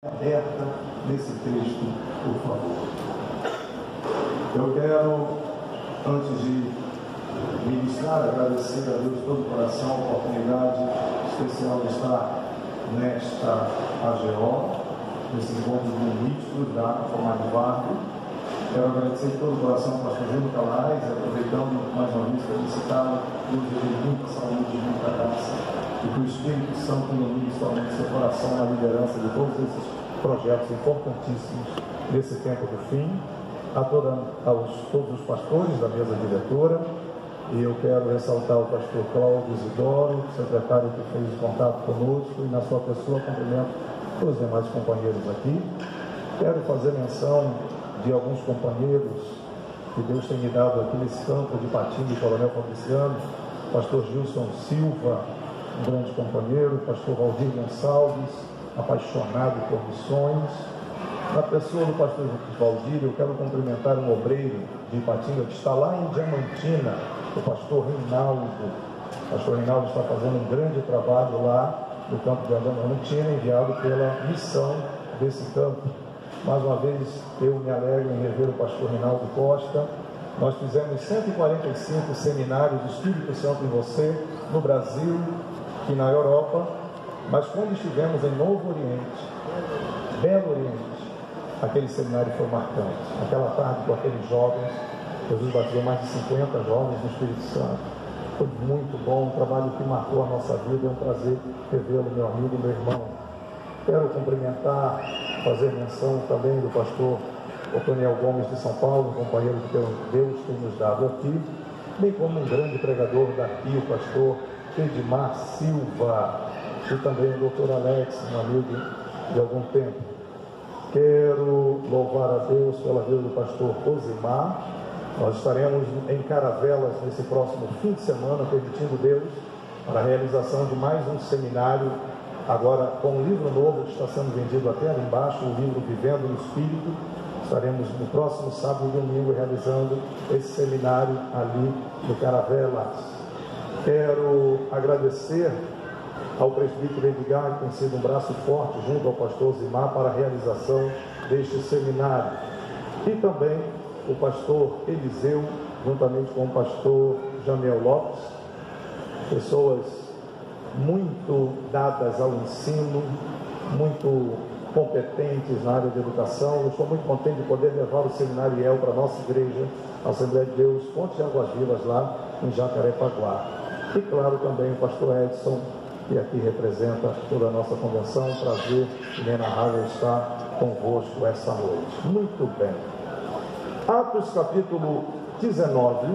aberta nesse texto, por favor. Eu quero, antes de ministrar, agradecer a Deus de todo o coração a oportunidade especial de estar nesta AGO, nesse encontro bonito da Comadvardo. Quero agradecer de todo o coração ao pastor Júlio Calais, aproveitando mais uma vez felicitá-lo, Deus dê muita saúde, muita graça, e que o Espírito Santo ilumine somente seu coração na liderança de todos esses projetos importantíssimos nesse tempo do fim. A todos os pastores da mesa diretora, e eu quero ressaltar o pastor Cláudio Isidoro, secretário que fez o contato conosco, e na sua pessoa cumprimento todos os demais companheiros aqui. Quero fazer menção de alguns companheiros que Deus tem me dado aqui nesse campo de Patinga e Coronel Fabriciano, pastor Gilson Silva, um grande companheiro, pastor Valdir Gonçalves, apaixonado por missões. Na pessoa do pastor Valdir, eu quero cumprimentar um obreiro de Ipatinga que está lá em Diamantina, o pastor Reinaldo. O pastor Reinaldo está fazendo um grande trabalho lá no campo de Diamantina, enviado pela missão desse campo. Mais uma vez, eu me alegro em rever o pastor Reinaldo Costa. Nós fizemos 145 seminários do Espírito Santo em você, no Brasil e na Europa, mas quando estivemos em Novo Oriente, Belo Oriente, aquele seminário foi marcante. Aquela tarde com aqueles jovens, Jesus batizou mais de 50 jovens no Espírito Santo. Foi muito bom, um trabalho que marcou a nossa vida. É um prazer revê-lo, meu amigo, meu irmão. Quero cumprimentar, fazer menção também do pastor Otoniel Gomes de São Paulo, companheiro que Deus tem nos dado aqui, bem como um grande pregador daqui, o pastor Edmar Silva, e também o doutor Alex, um amigo de algum tempo. Quero louvar a Deus pela vida do pastor Osimar. Nós estaremos em Caravelas nesse próximo fim de semana, permitindo Deus, para a realização de mais um seminário, agora com um livro novo que está sendo vendido até ali embaixo, o livro Vivendo no Espírito. Estaremos no próximo sábado e domingo realizando esse seminário ali no Caravelas. Quero agradecer ao presbítero Edgar, que tem sido um braço forte junto ao pastor Zimar para a realização deste seminário. E também o pastor Eliseu, juntamente com o pastor Jamiel Lopes, pessoas muito dadas ao ensino, muito competentes na área de educação. Eu estou muito contente de poder levar o Seminário IEL para a nossa igreja, a Assembleia de Deus, Fonte de Águas Vivas, lá em Jacarepaguá. E claro também o pastor Edson, que aqui representa toda a nossa convenção. Um prazer inenarrável estar convosco essa noite. Muito bem. Atos capítulo 19,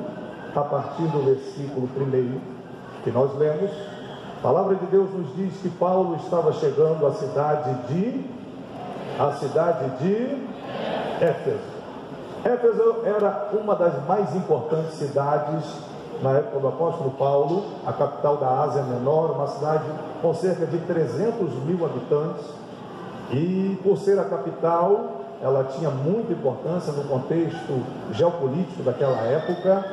a partir do versículo 1, que nós lemos, a palavra de Deus nos diz que Paulo estava chegando à cidade de Éfeso. Éfeso era uma das mais importantes cidades na época do apóstolo Paulo, a capital da Ásia Menor, uma cidade com cerca de 300.000 habitantes, e por ser a capital, ela tinha muita importância no contexto geopolítico daquela época.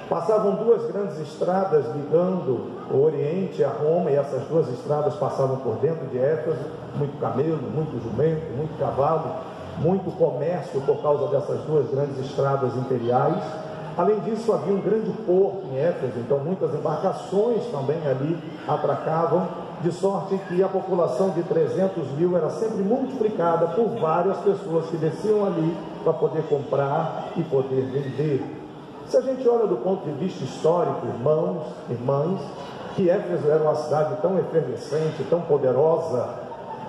Passavam duas grandes estradas ligando o Oriente a Roma, e essas duas estradas passavam por dentro de Éfeso. Muito camelo, muito jumento, muito cavalo, muito comércio por causa dessas duas grandes estradas imperiais. Além disso, havia um grande porto em Éfeso, então muitas embarcações também ali atracavam, de sorte que a população de 300.000 era sempre multiplicada por várias pessoas que desciam ali para poder comprar e poder vender. Se a gente olha do ponto de vista histórico, irmãos, irmãs, que Éfeso era uma cidade tão efervescente, tão poderosa,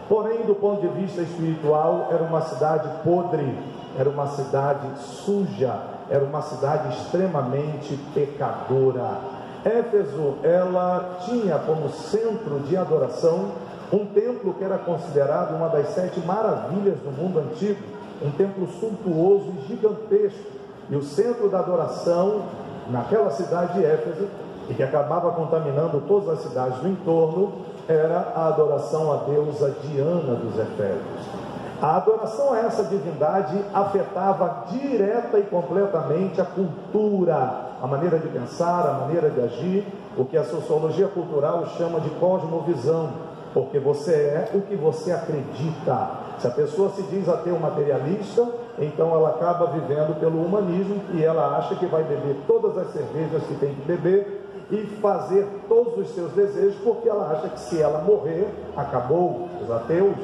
porém do ponto de vista espiritual era uma cidade podre, era uma cidade suja, era uma cidade extremamente pecadora. Éfeso, ela tinha como centro de adoração um templo que era considerado uma das 7 maravilhas do mundo antigo, um templo suntuoso e gigantesco. E o centro da adoração naquela cidade de Éfeso, e que acabava contaminando todas as cidades do entorno, era a adoração à deusa Diana dos Efésios. A adoração a essa divindade afetava direta e completamente a cultura, a maneira de pensar, a maneira de agir, o que a sociologia cultural chama de cosmovisão, porque você é o que você acredita. Se a pessoa se diz ateu materialista, então ela acaba vivendo pelo humanismo e ela acha que vai beber todas as cervejas que tem que beber e fazer todos os seus desejos, porque ela acha que se ela morrer, acabou. Os ateus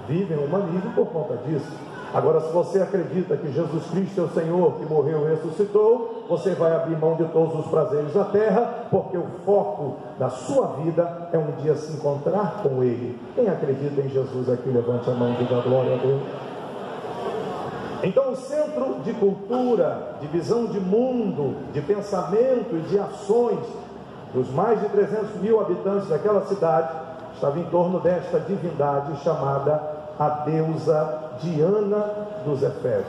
vivem o humanismo por conta disso. Agora, se você acredita que Jesus Cristo é o Senhor, que morreu e ressuscitou, você vai abrir mão de todos os prazeres da terra, porque o foco da sua vida é um dia se encontrar com Ele. Quem acredita em Jesus aqui, levante a mão e diga glória a Deus. Então, o centro de cultura, de visão de mundo, de pensamento e de ações dos mais de 300 mil habitantes daquela cidade estava em torno desta divindade chamada a deusa Diana dos Efésios.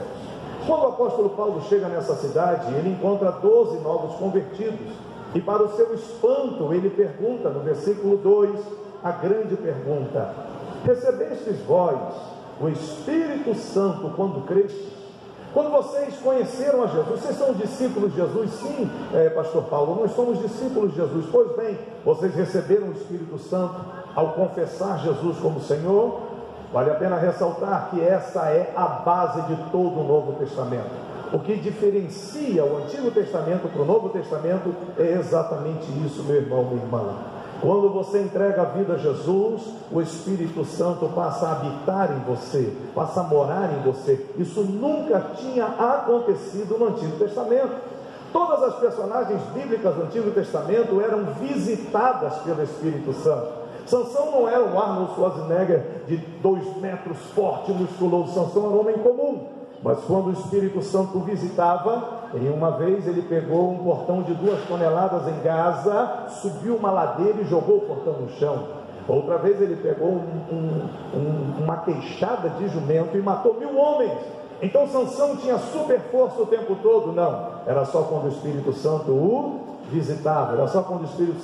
Quando o apóstolo Paulo chega nessa cidade, ele encontra 12 novos convertidos e, para o seu espanto, ele pergunta no versículo 2 a grande pergunta: recebestes vós o Espírito Santo quando crestes? Quando vocês conheceram a Jesus, vocês são discípulos de Jesus? Sim, pastor Paulo, nós somos discípulos de Jesus. Pois bem, vocês receberam o Espírito Santo ao confessar Jesus como Senhor? Vale a pena ressaltar que essa é a base de todo o Novo Testamento. O que diferencia o Antigo Testamento para o Novo Testamento é exatamente isso, meu irmão, minha irmã. Quando você entrega a vida a Jesus, o Espírito Santo passa a habitar em você, passa a morar em você. Isso nunca tinha acontecido no Antigo Testamento. Todas as personagens bíblicas do Antigo Testamento eram visitadas pelo Espírito Santo. Sansão não era um Arnold Schwarzenegger de 2 metros, forte, musculoso. Sansão era um homem comum. Mas quando o Espírito Santo o visitava, em uma vez ele pegou um portão de 2 toneladas em Gaza, subiu uma ladeira e jogou o portão no chão. Outra vez ele pegou uma queixada de jumento e matou 1000 homens. Então Sansão tinha super força o tempo todo? Não, era só quando o Espírito Santo o visitava, era só quando o Espírito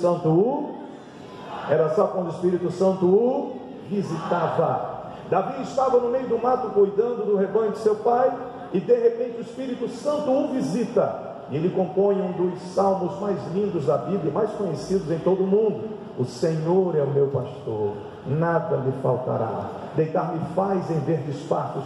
Santo o visitava. Davi estava no meio do mato cuidando do rebanho de seu pai, e de repente o Espírito Santo o visita, e ele compõe um dos salmos mais lindos da Bíblia, mais conhecidos em todo o mundo: o Senhor é o meu pastor, nada me faltará, deitar-me faz em verdes pastos.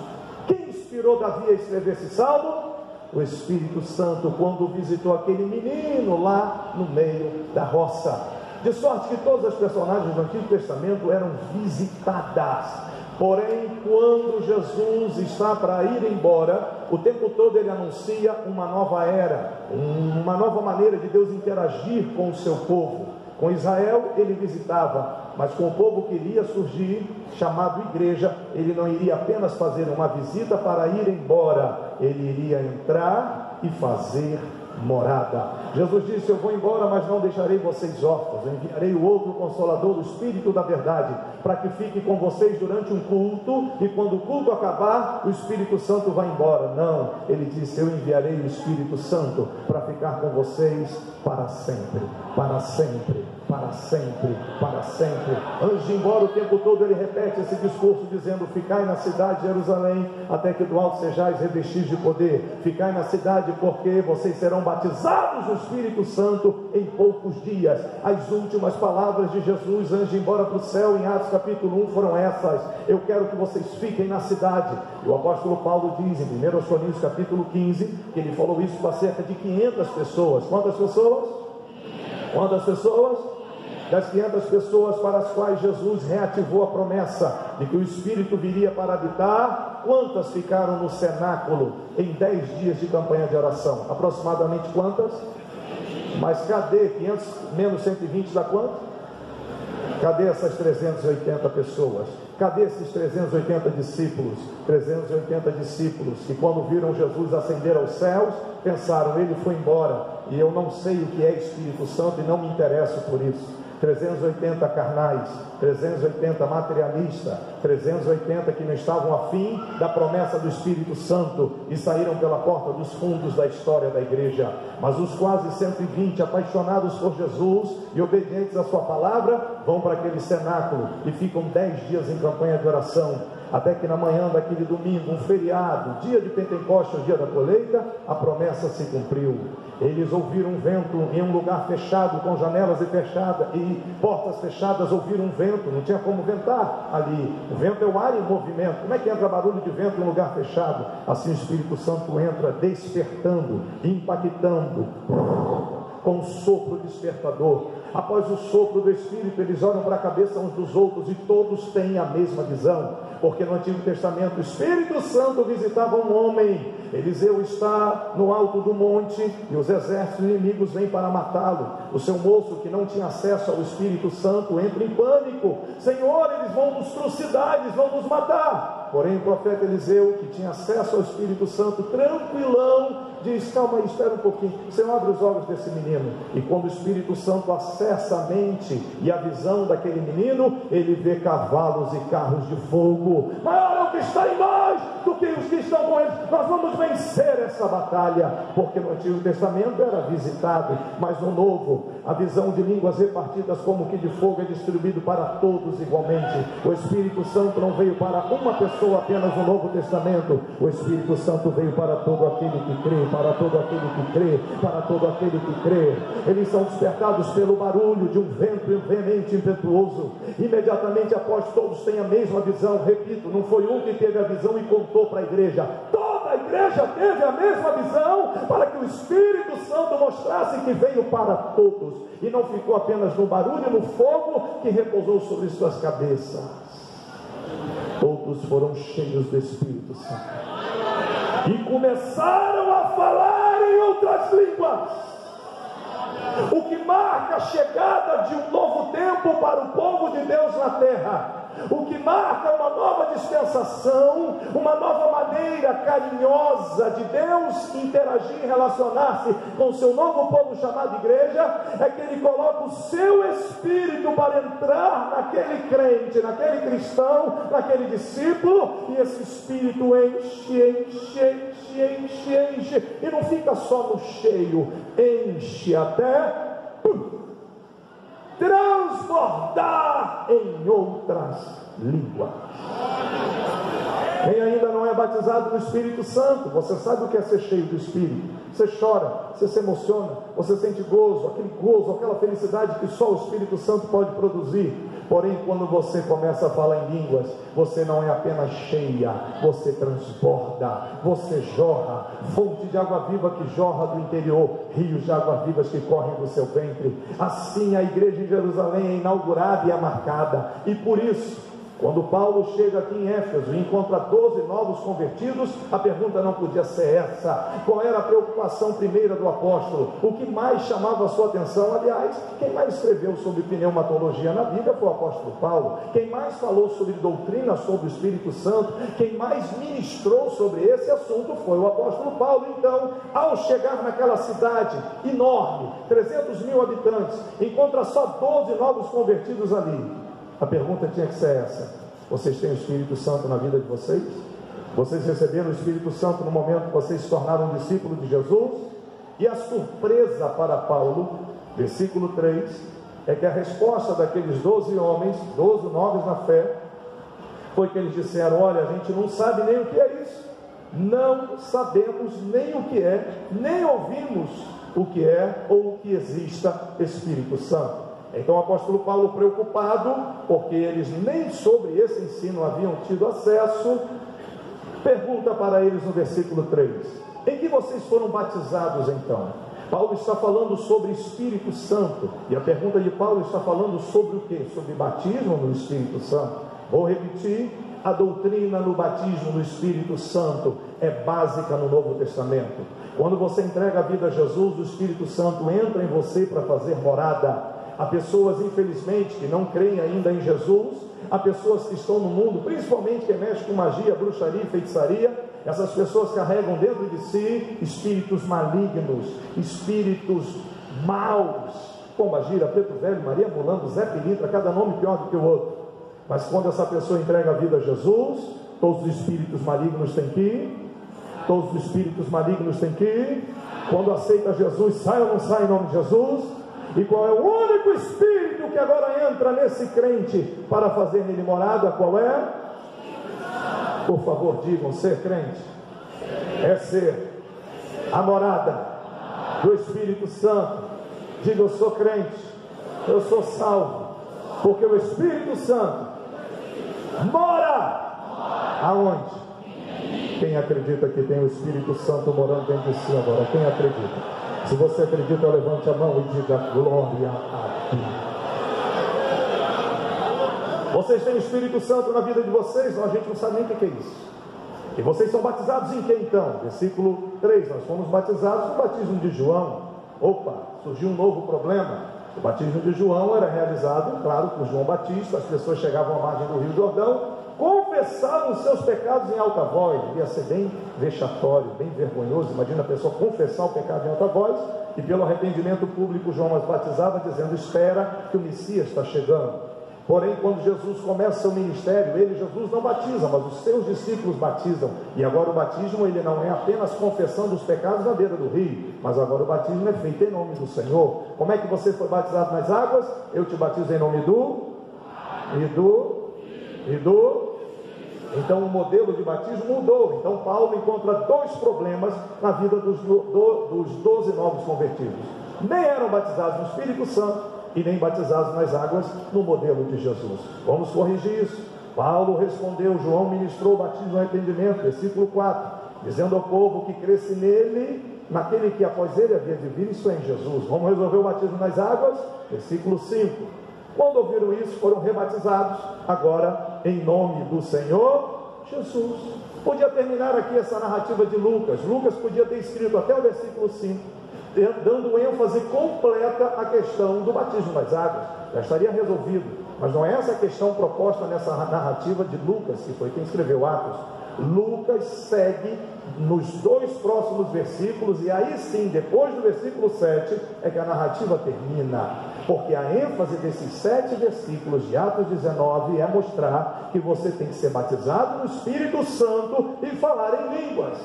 Quem inspirou Davi a escrever esse salmo? O Espírito Santo, quando visitou aquele menino lá no meio da roça. De sorte que todas as personagens do Antigo Testamento eram visitadas. Porém, quando Jesus está para ir embora, o tempo todo ele anuncia uma nova era, uma nova maneira de Deus interagir com o seu povo. Com Israel ele visitava, mas com o povo que iria surgir, chamado igreja, ele não iria apenas fazer uma visita para ir embora, ele iria entrar e fazer morada. Jesus disse: eu vou embora, mas não deixarei vocês órfãos, eu enviarei o outro Consolador, o Espírito da verdade, para que fique com vocês durante um culto, e quando o culto acabar, o Espírito Santo vai embora. Não, ele disse: eu enviarei o Espírito Santo para ficar com vocês para sempre, para sempre, para sempre, para sempre. Antes de ir embora, o tempo todo ele repete esse discurso dizendo: ficai na cidade de Jerusalém, até que do alto sejais revestidos de poder. Ficai na cidade, porque vocês serão batizados no Espírito Santo em poucos dias. As últimas palavras de Jesus antes de ir embora para o céu, em Atos capítulo 1, foram essas: eu quero que vocês fiquem na cidade. E o apóstolo Paulo diz em 1 Coríntios capítulo 15, que ele falou isso para cerca de 500 pessoas. Quantas pessoas? Quantas pessoas? Das 500 pessoas para as quais Jesus reativou a promessa de que o Espírito viria para habitar, quantas ficaram no cenáculo em 10 dias de campanha de oração? Aproximadamente quantas? Mas cadê 500 menos 120 dá quanto? Cadê essas 380 pessoas? Cadê esses 380 discípulos? 380 discípulos que, quando viram Jesus ascender aos céus, pensaram: ele foi embora e eu não sei o que é Espírito Santo e não me interesso por isso. 380 carnais, 380 materialistas, 380 que não estavam afim da promessa do Espírito Santo e saíram pela porta dos fundos da história da igreja. Mas os quase 120 apaixonados por Jesus e obedientes à sua palavra vão para aquele cenáculo e ficam 10 dias em campanha de oração. até que na manhã daquele domingo, um feriado, dia de Pentecostes, dia da colheita, a promessa se cumpriu. Eles ouviram um vento em um lugar fechado, com janelas e portas fechadas. Ouviram um vento, não tinha como ventar ali. O vento é o ar em movimento. Como é que entra barulho de vento em um lugar fechado? Assim o Espírito Santo entra despertando, impactando, com um sopro despertador. Após o sopro do Espírito, eles olham para a cabeça uns dos outros e todos têm a mesma visão, porque no Antigo Testamento o Espírito Santo visitava um homem. Eliseu está no alto do monte e os exércitos inimigos vêm para matá-lo. O seu moço, que não tinha acesso ao Espírito Santo, entra em pânico: Senhor, eles vão nos trucidar, eles vão nos matar. Porém o profeta Eliseu, que tinha acesso ao Espírito Santo, tranquilão, diz: calma aí, espera um pouquinho. Senhor, abre os olhos desse menino. E quando o Espírito Santo acessa a mente e a visão daquele menino, ele vê cavalos e carros de fogo. Maior é o que está em nós do que os que estão com eles. Nós vamos vencer essa batalha, porque no Antigo Testamento era visitado, mas no Novo, a visão de línguas repartidas como que de fogo é distribuído para todos igualmente. O Espírito Santo não veio para uma pessoa apenas no Novo Testamento. O Espírito Santo veio para todo aquele que crê, para todo aquele que crê, para todo aquele que crê. Eles são despertados pelo barulho de um vento veemente, impetuoso. Imediatamente após, todos têm a mesma visão. Repito, não foi um que teve a visão e contou para a igreja. Toda a igreja teve a mesma visão, para que o Espírito Santo mostrasse que veio para todos, e não ficou apenas no barulho e no fogo que repousou sobre suas cabeças. Todos foram cheios do Espírito Santo e começaram a falar em outras línguas. O que marca a chegada de um novo tempo para o povo de Deus na terra, o que marca uma nova dispensação, uma nova maneira carinhosa de Deus interagir e relacionar-se com o seu novo povo chamado igreja, é que Ele coloca o seu Espírito para entrar naquele crente, naquele cristão, naquele discípulo, e esse Espírito enche, e não fica só no cheio, enche até transbordar em outras línguas. Quem ainda não é batizado no Espírito Santo, você sabe o que é ser cheio do Espírito. Você chora, você se emociona, você sente gozo, aquela felicidade que só o Espírito Santo pode produzir. Porém, quando você começa a falar em línguas, você não é apenas cheia, você transborda, você jorra, fonte de água viva que jorra do interior, rios de água vivas que correm do seu ventre. Assim a igreja em Jerusalém é inaugurada e é marcada, e por isso, quando Paulo chega aqui em Éfeso e encontra 12 novos convertidos, a pergunta não podia ser essa. Qual era a preocupação primeira do apóstolo? O que mais chamava a sua atenção? Aliás, quem mais escreveu sobre pneumatologia na Bíblia foi o apóstolo Paulo. Quem mais falou sobre doutrina, sobre o Espírito Santo, quem mais ministrou sobre esse assunto foi o apóstolo Paulo. Então, ao chegar naquela cidade enorme, 300 mil habitantes, encontra só 12 novos convertidos ali. A pergunta tinha que ser essa: vocês têm o Espírito Santo na vida de vocês? Vocês receberam o Espírito Santo no momento que vocês se tornaram discípulos de Jesus? E a surpresa para Paulo, versículo 3, é que a resposta daqueles 12 homens, 12 novos na fé, foi que eles disseram: olha, a gente não sabe nem o que é isso, não sabemos nem o que é, nem ouvimos o que é ou o que exista Espírito Santo. Então o apóstolo Paulo, preocupado, porque eles nem sobre esse ensino haviam tido acesso, pergunta para eles no versículo 3: em que vocês foram batizados então? Paulo está falando sobre Espírito Santo, e a pergunta de Paulo está falando sobre o que? Sobre batismo no Espírito Santo. Vou repetir: a doutrina no batismo no Espírito Santo é básica no Novo Testamento. Quando você entrega a vida a Jesus, o Espírito Santo entra em você para fazer morada. Há pessoas, infelizmente, que não creem ainda em Jesus. Há pessoas que estão no mundo, principalmente que mexem com magia, bruxaria e feitiçaria. Essas pessoas carregam dentro de si espíritos malignos, espíritos maus. Pomba Gira, Preto Velho, Maria Mulando, Zé Pilintra, cada nome pior do que o outro. Mas quando essa pessoa entrega a vida a Jesus, todos os espíritos malignos têm que ir. Todos os espíritos malignos têm que ir. Quando aceita Jesus, sai ou não sai em nome de Jesus? E qual é o único espírito que agora entra nesse crente para fazer nele morada? Qual é? Por favor, digam: ser crente é ser a morada do Espírito Santo. Diga: eu sou crente, eu sou salvo, porque o Espírito Santo mora aonde? Quem acredita que tem o Espírito Santo morando dentro de si agora? Quem acredita? Se você acredita, levante a mão e diga: glória a Deus. Vocês têm o Espírito Santo na vida de vocês? Não, a gente não sabe nem o que é isso. E vocês são batizados em quem então? Versículo 3, nós fomos batizados no batismo de João. Opa, surgiu um novo problema. O batismo de João era realizado, claro, por João Batista. As pessoas chegavam à margem do Rio Jordão, confessavam os seus pecados em alta voz. Devia ser bem vexatório, bem vergonhoso. Imagina a pessoa confessar o pecado em alta voz, e pelo arrependimento público João as batizava, dizendo: espera que o Messias está chegando. Porém, quando Jesus começa o ministério, Jesus não batiza, mas os seus discípulos batizam. E agora o batismo, ele não é apenas confessão dos pecados na beira do rio, mas agora o batismo é feito em nome do Senhor. Como é que você foi batizado nas águas? Eu te batizo em nome do... Então o modelo de batismo mudou. Então Paulo encontra dois problemas na vida dos 12 novos convertidos: nem eram batizados no Espírito Santo e nem batizados nas águas no modelo de Jesus. Vamos corrigir isso. Paulo respondeu: João ministrou o batismo no arrependimento, versículo 4, dizendo ao povo que cresce nele, naquele que após ele havia de vir, isso é, em Jesus. Vamos resolver o batismo nas águas, versículo 5. Quando ouviram isso, foram rebatizados, agora em nome do Senhor Jesus. Podia terminar aqui essa narrativa de Lucas. Lucas podia ter escrito até o versículo 5, dando ênfase completa à questão do batismo nas águas. Já estaria resolvido. Mas não é essa a questão proposta nessa narrativa de Lucas, que foi quem escreveu Atos. Lucas segue nos dois próximos versículos, e aí sim, depois do versículo 7, é que a narrativa termina, porque a ênfase desses 7 versículos de Atos 19 é mostrar que você tem que ser batizado no Espírito Santo e falar em línguas.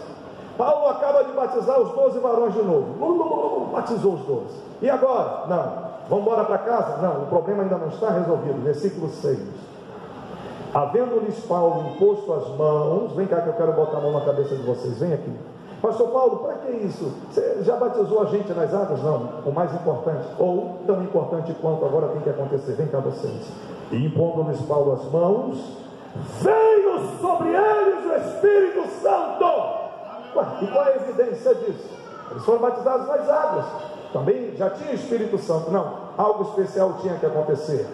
Paulo acaba de batizar os 12 varões de novo, batizou os 12, e agora? Não, vamos embora para casa? Não, o problema ainda não está resolvido. Versículo 6: havendo-lhes Paulo imposto as mãos, vem cá que eu quero botar a mão na cabeça de vocês, vem aqui. Pastor Paulo, para que isso? Você já batizou a gente nas águas? Não, o mais importante, ou tão importante quanto agora tem que acontecer, vem cá vocês. E impondo-lhes Paulo as mãos, veio sobre eles o Espírito Santo. Ué, e qual é a evidência disso? Eles foram batizados nas águas, também já tinha Espírito Santo? Não, algo especial tinha que acontecer.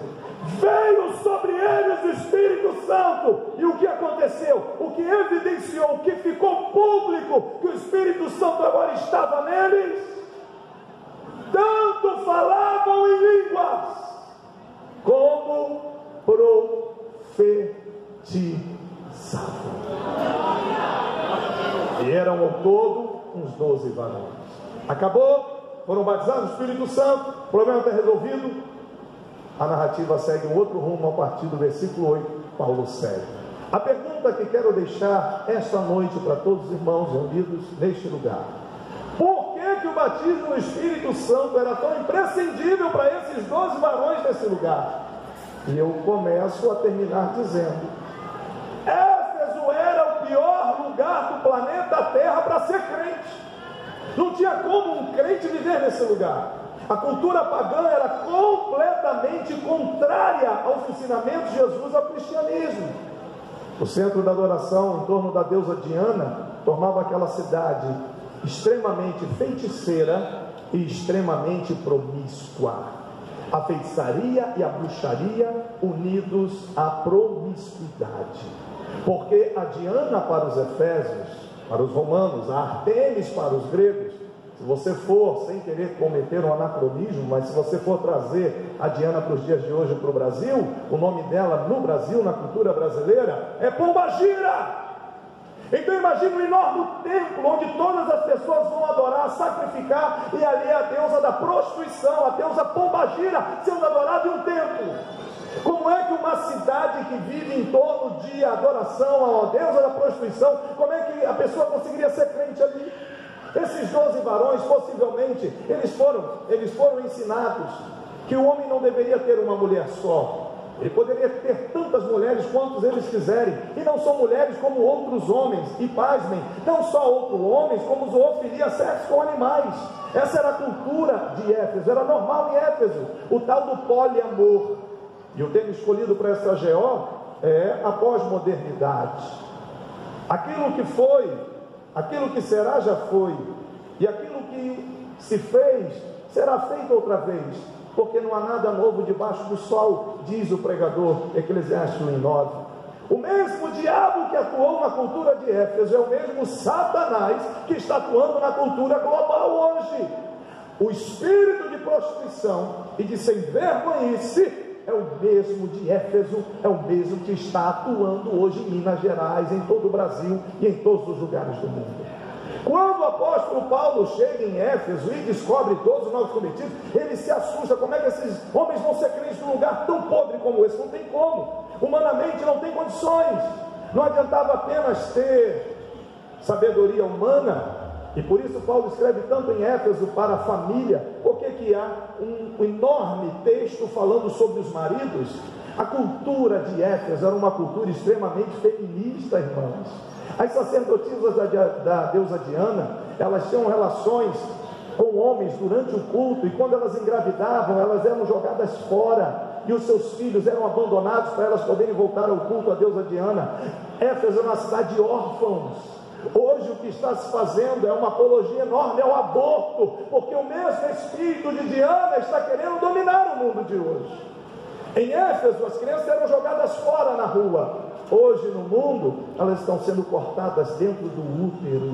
Veio sobre eles o Espírito Santo, e o que aconteceu? O que evidenciou, o que ficou público, que o Espírito Santo agora estava neles? Tanto falavam em línguas, como profetizavam. E eram ao todo uns 12 varões. Acabou, foram batizados no Espírito Santo, o problema está resolvido. A narrativa segue um outro rumo a partir do versículo 8. Paulo segue. A pergunta que quero deixar esta noite para todos os irmãos reunidos neste lugar: por que o batismo no Espírito Santo era tão imprescindível para esses 12 varões desse lugar? E eu começo a terminar dizendo: Éfeso era o pior lugar do planeta Terra para ser crente. Não tinha como um crente viver nesse lugar. A cultura pagã era completamente contrária aos ensinamentos de Jesus ao cristianismo. O centro da adoração em torno da deusa Diana tornava aquela cidade extremamente feiticeira e extremamente promíscua. A feitiçaria e a bruxaria unidos à promiscuidade. Porque a Diana para os efésios, para os romanos, a Artemis para os gregos, se você for, sem querer cometer um anacronismo, mas se você for trazer a Diana para os dias de hoje para o Brasil, o nome dela no Brasil, na cultura brasileira, é Pombagira. Então imagine um enorme templo, onde todas as pessoas vão adorar, sacrificar, e ali é a deusa da prostituição, a deusa Pombagira, sendo adorada em um templo. Como é que uma cidade que vive em torno de adoração à deusa da prostituição, como é que a pessoa conseguiria ser crente ali? Esses 12 varões, possivelmente, eles foram ensinados que o homem não deveria ter uma mulher só. Ele poderia ter tantas mulheres quantas eles quiserem, e não são mulheres como outros homens, e pasmem, não só outros homens, como zoofilia, sexo com animais. Essa era a cultura de Éfeso, era normal em Éfeso, o tal do poliamor. E o tema escolhido para essa GO é a pós-modernidade. Aquilo que foi, aquilo que será já foi, e aquilo que se fez, será feito outra vez, porque não há nada novo debaixo do sol, diz o pregador, Eclesiastes 1:9. O mesmo diabo que atuou na cultura de Éfeso é o mesmo Satanás que está atuando na cultura global hoje. O espírito de prostituição e de sem vergonhice é o mesmo de Éfeso, é o mesmo que está atuando hoje em Minas Gerais, em todo o Brasil e em todos os lugares do mundo. Quando o apóstolo Paulo chega em Éfeso e descobre todos os novos convertidos, ele se assusta. Como é que esses homens vão ser crentes num lugar tão podre como esse? Não tem como, humanamente não tem condições. Não adiantava apenas ter sabedoria humana, e por isso Paulo escreve tanto em Éfeso para a família. Por que há um enorme texto falando sobre os maridos? A cultura de Éfeso era uma cultura extremamente feminista, irmãos. As sacerdotisas da deusa Diana, elas tinham relações com homens durante o culto, e quando elas engravidavam, elas eram jogadas fora, e os seus filhos eram abandonados para elas poderem voltar ao culto à deusa Diana. Éfeso é uma cidade de órfãos. Hoje o que está se fazendo é uma apologia enorme ao aborto, porque o mesmo espírito de Diana está querendo dominar o mundo de hoje. Em Éfeso as crianças eram jogadas fora na rua. Hoje no mundo elas estão sendo cortadas dentro do útero.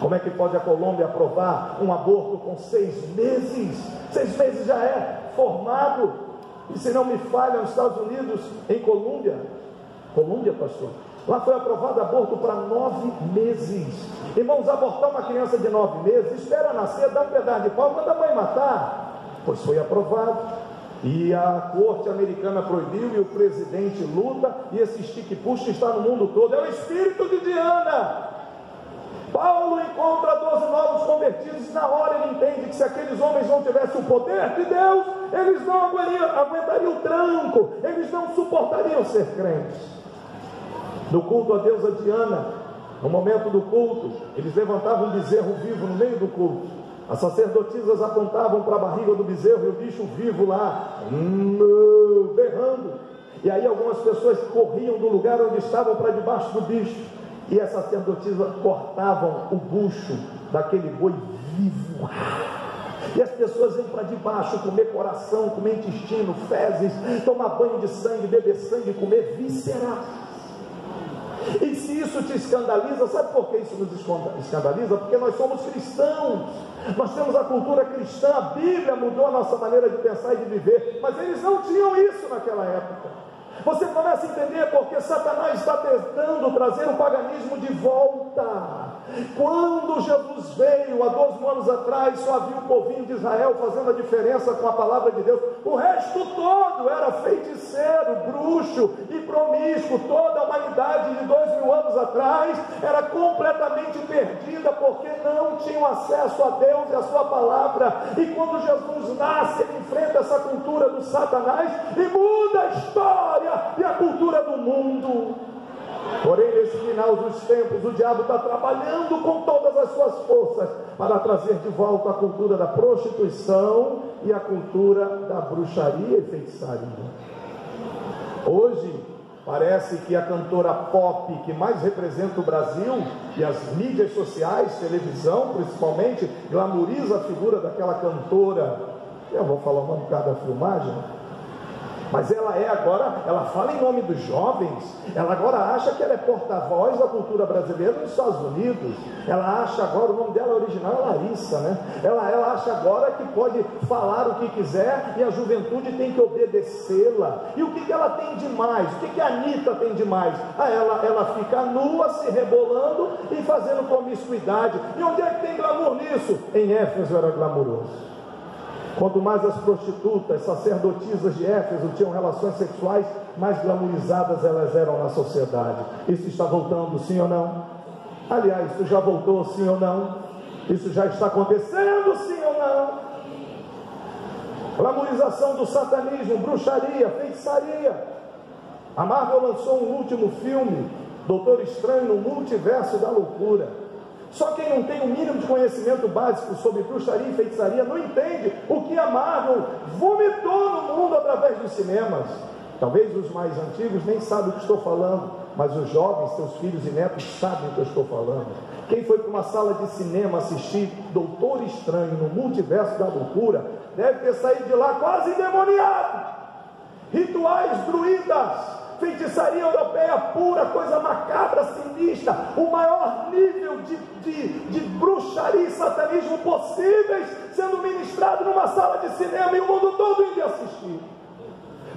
Como é que pode a Colômbia aprovar um aborto com 6 meses? 6 meses já é formado. E se não me falha, nos Estados Unidos, em Colômbia, pastor, lá foi aprovado aborto para 9 meses. Irmãos, abortar uma criança de 9 meses, espera nascer, dá um pedaço de pau, manda a mãe matar. Pois foi aprovado. E a corte americana proibiu, e o presidente luta, e esse estique-puxa está no mundo todo. É o espírito de Diana. Paulo encontra 12 novos convertidos, e na hora ele entende que se aqueles homens não tivessem o poder de Deus, eles não aguentariam o tranco, eles não suportariam ser crentes. No culto a deusa Diana, no momento do culto, eles levantavam um bezerro vivo no meio do culto. As sacerdotisas apontavam para a barriga do bezerro e o bicho vivo lá, berrando. E aí algumas pessoas corriam do lugar onde estavam para debaixo do bicho, e as sacerdotisas cortavam o bucho daquele boi vivo. E as pessoas iam para debaixo comer coração, comer intestino, fezes, tomar banho de sangue, beber sangue, comer vísceras. E se isso te escandaliza, sabe por que isso nos escandaliza? Porque nós somos cristãos, nós temos a cultura cristã, a Bíblia mudou a nossa maneira de pensar e de viver, mas eles não tinham isso naquela época. Você começa a entender porque Satanás está tentando trazer o paganismo de volta. Quando Jesus veio há 12 mil anos atrás, só havia o povinho de Israel fazendo a diferença com a palavra de Deus. O resto todo era feiticeiro, bruxo e promíscuo. Toda a humanidade de 2000 anos atrás era completamente perdida, porque não tinham acesso a Deus e a sua palavra. E quando Jesus nasce, ele enfrenta essa cultura do Satanás e muda a história e a cultura do mundo. Porém, nesse final dos tempos, o diabo está trabalhando com todas as suas forças para trazer de volta a cultura da prostituição e a cultura da bruxaria e feitiçaria. Hoje, parece que a cantora pop que mais representa o Brasil, e as mídias sociais, televisão principalmente, glamoriza a figura daquela cantora, eu vou falar uma bocada da filmagem, mas ela ela fala em nome dos jovens, ela agora acha que ela é porta-voz da cultura brasileira nos Estados Unidos, ela acha agora, o nome dela original é Larissa, né? Ela acha agora que pode falar o que quiser e a juventude tem que obedecê-la. E o que ela tem de mais? O que a Anitta tem de mais? Ela fica nua, se rebolando e fazendo promiscuidade. E onde é que tem glamour nisso? Em Éfeso era glamouroso. Quanto mais as prostitutas, sacerdotisas de Éfeso tinham relações sexuais, mais glamourizadas elas eram na sociedade. Isso está voltando, sim ou não? Aliás, isso já voltou, sim ou não? Isso já está acontecendo, sim ou não? glamorização do satanismo, bruxaria, feitiçaria. A Marvel lançou um último filme, Doutor Estranho no Multiverso da Loucura. Só quem não tem o mínimo de conhecimento básico sobre bruxaria e feitiçaria não entende o que a Marvel vomitou no mundo através dos cinemas. Talvez os mais antigos nem sabem o que estou falando, mas os jovens, seus filhos e netos, sabem o que eu estou falando. Quem foi para uma sala de cinema assistir Doutor Estranho no Multiverso da Loucura deve ter saído de lá quase endemoniado. Rituais druidas, feitiçaria europeia pura, coisa macabra, sinistra, o maior nível de bruxaria e satanismo possíveis sendo ministrado numa sala de cinema e o mundo todo indo assistir.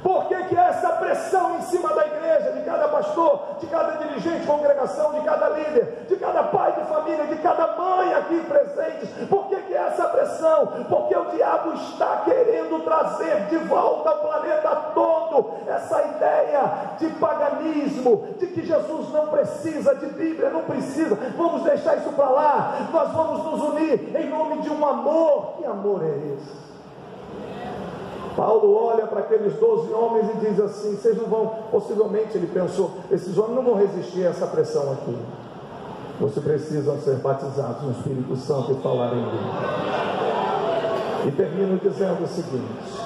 Por que essa pressão em cima da igreja, de cada pastor, de cada dirigente, congregação, de cada líder, de cada pai de família, de cada mãe aqui presentes? Por que essa pressão? Porque o diabo está querendo trazer de volta ao planeta todo essa ideia de paganismo, de que Jesus não precisa de Bíblia, não precisa, vamos deixar isso para lá, nós vamos nos unir em nome de um amor. Que amor é esse? Paulo olha para aqueles 12 homens e diz assim: vocês não vão, possivelmente ele pensou, esses homens não vão resistir a essa pressão aqui. Vocês precisam ser batizados no Espírito Santo e falar em língua. E termino dizendo o seguinte: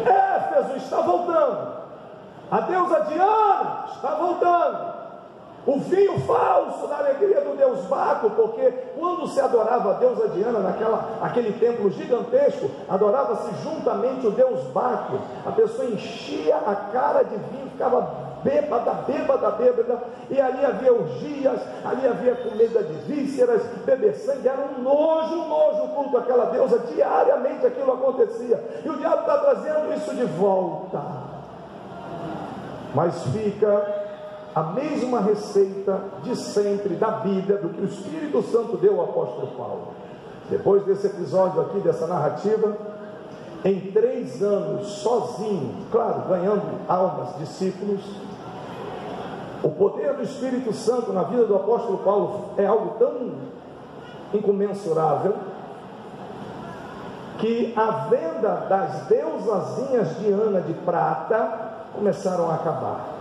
Éfeso está voltando, a deusa Diana está voltando. O vinho falso da alegria do deus Baco, porque quando se adorava a deusa Diana naquele templo gigantesco, adorava-se juntamente o deus Baco. A pessoa enchia a cara de vinho, ficava bêbada, e ali havia orgias, ali havia comida de vísceras, beber sangue, era um nojo o culto àquela deusa. Diariamente aquilo acontecia, e o diabo está trazendo isso de volta. Mas fica a mesma receita de sempre da Bíblia, do que o Espírito Santo deu ao apóstolo Paulo. Depois desse episódio aqui, dessa narrativa, em 3 anos, sozinho, claro, ganhando almas, discípulos, o poder do Espírito Santo na vida do apóstolo Paulo é algo tão incomensurável, que a venda das deusazinhas Diana de prata começaram a acabar.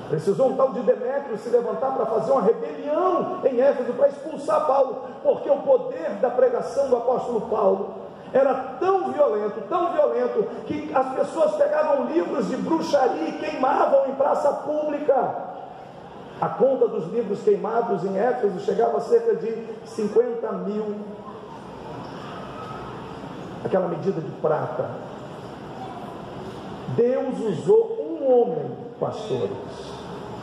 Precisou um tal de Demétrio se levantar para fazer uma rebelião em Éfeso, para expulsar Paulo, porque o poder da pregação do apóstolo Paulo era tão violento, que as pessoas pegavam livros de bruxaria e queimavam em praça pública. A conta dos livros queimados em Éfeso chegava a cerca de 50 mil, aquela medida de prata. Deus usou um homem, pastores,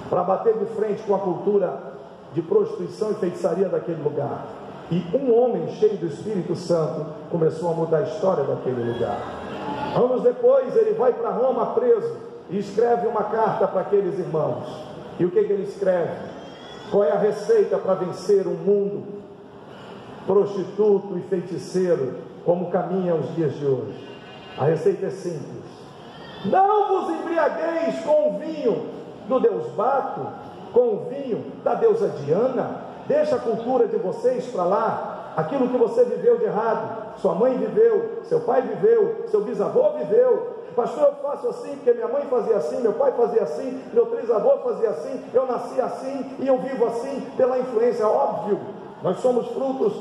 para bater de frente com a cultura de prostituição e feitiçaria daquele lugar. E um homem cheio do Espírito Santo começou a mudar a história daquele lugar. Anos depois ele vai para Roma preso e escreve uma carta para aqueles irmãos. E o que ele escreve? Qual é a receita para vencer um mundo prostituto e feiticeiro como caminha os dias de hoje? A receita é simples: não vos embriagueis com o vinho do deus Baco, com o vinho da deusa Diana. Deixa a cultura de vocês para lá, aquilo que você viveu de errado, sua mãe viveu, seu pai viveu, seu bisavô viveu. Pastor, eu faço assim porque minha mãe fazia assim, meu pai fazia assim, meu trisavô fazia assim, eu nasci assim e eu vivo assim pela influência. Óbvio, nós somos frutos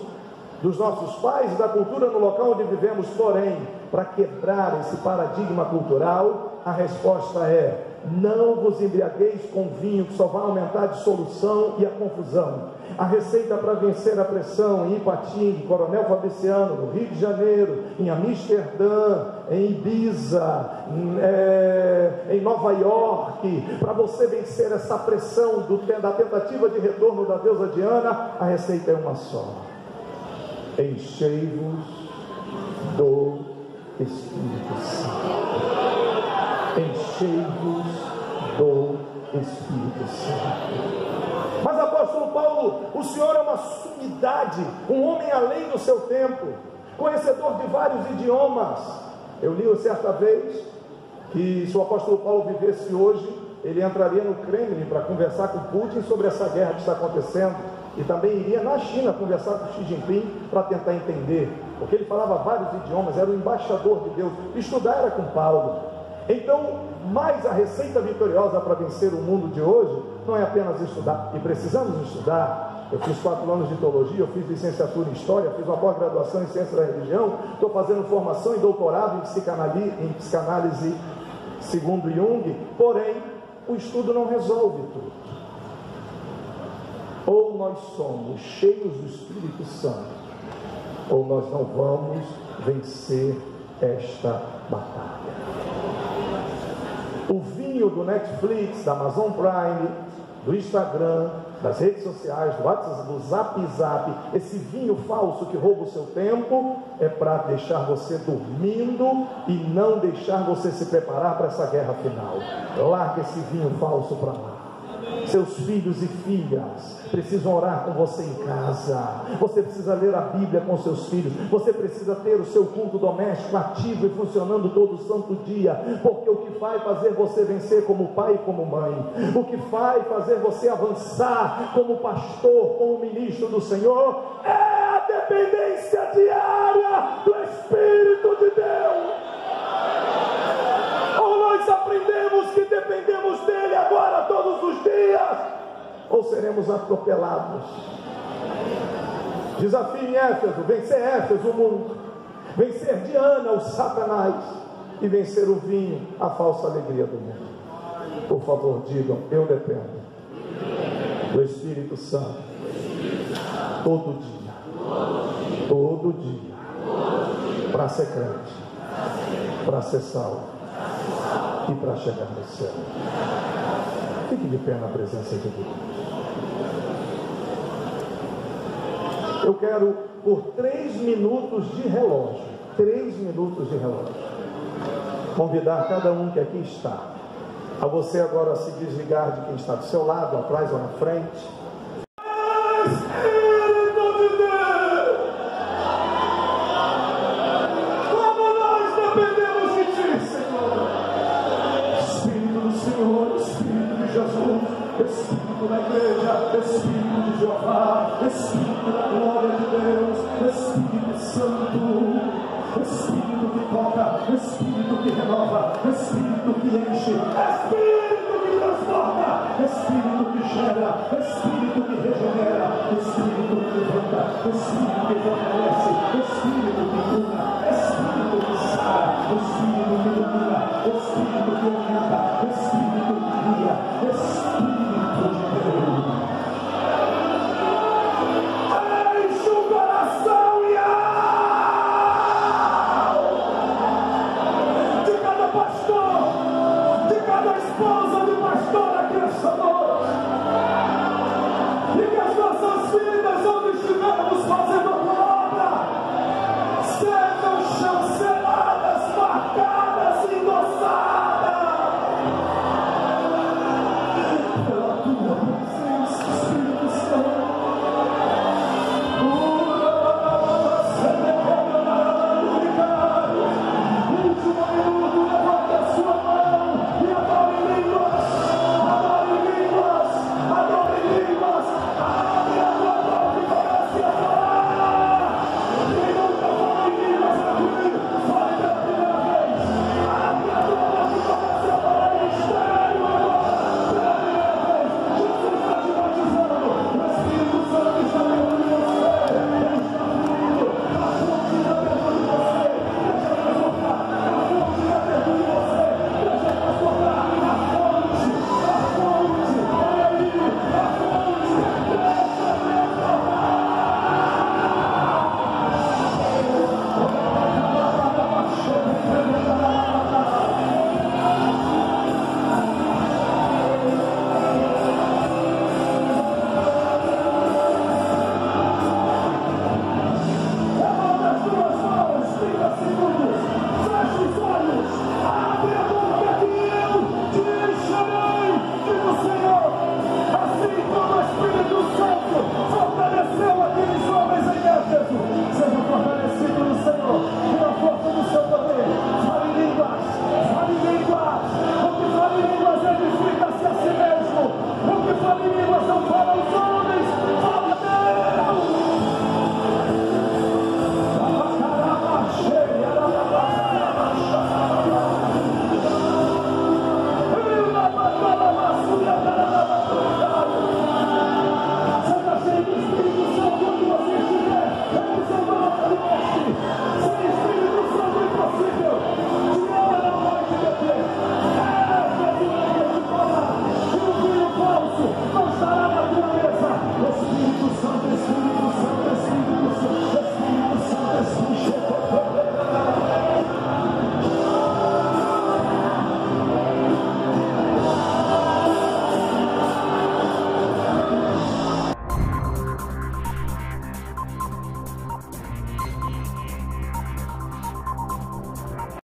dos nossos pais e da cultura no local onde vivemos. Porém, para quebrar esse paradigma cultural, a resposta é: não vos embriagueis com vinho, que só vai aumentar a dissolução e a confusão. A receita para vencer a pressão em Ipatinga, Coronel Fabriciano, no Rio de Janeiro, em Amsterdã, em Ibiza, em Nova York, para você vencer essa pressão da tentativa de retorno da deusa Diana, a receita é uma só: enchei-vos do Espírito Santo. Enchei-vos do Espírito Santo. Mas apóstolo Paulo, o senhor é uma sumidade, um homem além do seu tempo, conhecedor de vários idiomas. Eu li certa vez que se o apóstolo Paulo vivesse hoje, ele entraria no Kremlin para conversar com Putin sobre essa guerra que está acontecendo. e também iria na China conversar com Xi Jinping para tentar entender, porque ele falava vários idiomas, era o embaixador de Deus. Estudar era com Paulo. Então, mais a receita vitoriosa para vencer o mundo de hoje não é apenas estudar, e precisamos estudar. Eu fiz 4 anos de teologia, eu fiz licenciatura em história, fiz uma pós-graduação em ciência da religião, estou fazendo formação e doutorado em psicanálise segundo Jung, porém o estudo não resolve tudo. Ou nós somos cheios do Espírito Santo, ou nós não vamos vencer esta batalha. O vinho do Netflix, da Amazon Prime, do Instagram, das redes sociais, do WhatsApp, do Zap, esse vinho falso que rouba o seu tempo, é para deixar você dormindo e não deixar você se preparar para essa guerra final. Larga esse vinho falso para lá. Seus filhos e filhas precisam orar com você em casa. Você precisa ler a Bíblia com seus filhos. Você precisa ter o seu culto doméstico ativo e funcionando todo santo dia, porque o que vai fazer você vencer como pai e como mãe, o que vai fazer você avançar como pastor, como ministro do Senhor, é a dependência diária do Espírito de Deus. Ou nós aprendemos que dependemos dele agora todos os dias, ou seremos atropelados. Desafio em Éfeso: vencer Éfeso, o mundo, vencer Diana, o Satanás, e vencer o vinho, a falsa alegria do mundo. Por favor, digam: eu dependo do Espírito Santo todo dia, para ser crente, para ser salvo e para chegar no céu. Fique de pé na presença de Deus. Eu quero, por 3 minutos de relógio, convidar cada um que aqui está, a você agora se desligar de quem está do seu lado, atrás ou na frente. Espírito da igreja, Espírito de Jeová, Espírito da glória de Deus, Espírito Santo, Espírito que toca, Espírito que renova, Espírito que enche, Espírito que transforma, Espírito que gera, Espírito que regenera, Espírito que levanta, Espírito que